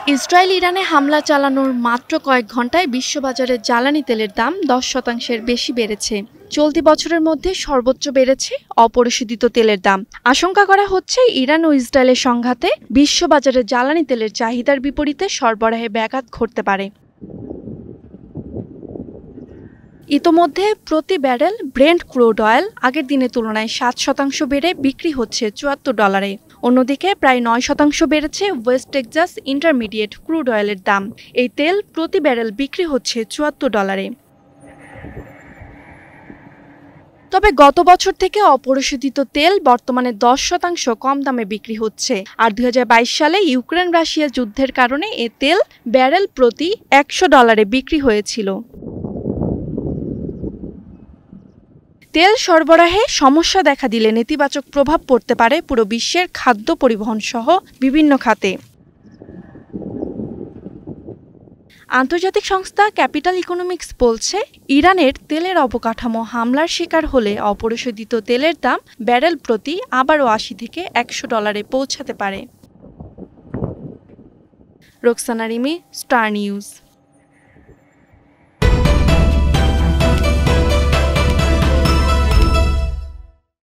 Israel ইরানে হামলা চালানোর মাত্র কয়েক ঘণ্টায় বিশ্ববাজারে জ্বালানি তেলের দাম 10% বেশি বেড়েছে। চলতি বছরের মধ্যে সর্বোচ্চ বেড়েছে অপরিশোধিত তেলের দাম। আশঙ্কা করা হচ্ছে ইরান ও ইসরায়েলের সংঘাতে বিশ্ববাজারে জ্বালানি তেলের চাহিদার বিপরীতে সরবরাহে ব্যাঘাত ঘটতে পারে। ইতোমধ্যে প্রতি ব্যারেল ব্রেন্ট ক্রুড অয়েল আগের দিনের তুলনায় 7% বেড়ে বিক্রি হচ্ছে $74। অন্যদিকে প্রায় 9% বেড়েছে ওয়েস্ট টেক্সাস ইন্টারমিডিয়েট ক্রুড অয়েলের দাম। এই তেল প্রতি ব্যারেল বিক্রি হচ্ছে $74। তবে গত বছর থেকে অপরিশোধিত তেল বর্তমানে 10% কম দামে বিক্রি হচ্ছে। আর 2022 সালে ইউক্রেন রাশিয়া যুদ্ধের কারণে এ তেল ব্যারেল প্রতি $100 বিক্রি হয়েছিল। তেল সরবরাহে সমস্যা দেখা দিলে নেতিবাচক প্রভাব পড়তে পারে পুরো বিশ্বের খাদ্য পরিবহন সহ বিভিন্ন খাতে। আন্তর্জাতিক সংস্থা ক্যাপিটাল ইকোনমিক্স বলছে, ইরানের তেলের অবকাঠামো হামলার শিকার হলে অপরিশোধিত তেলের দাম ব্যারেল প্রতি আবারও $80 থেকে $100 পৌঁছাতে পারে। Roksana Rimi, star news.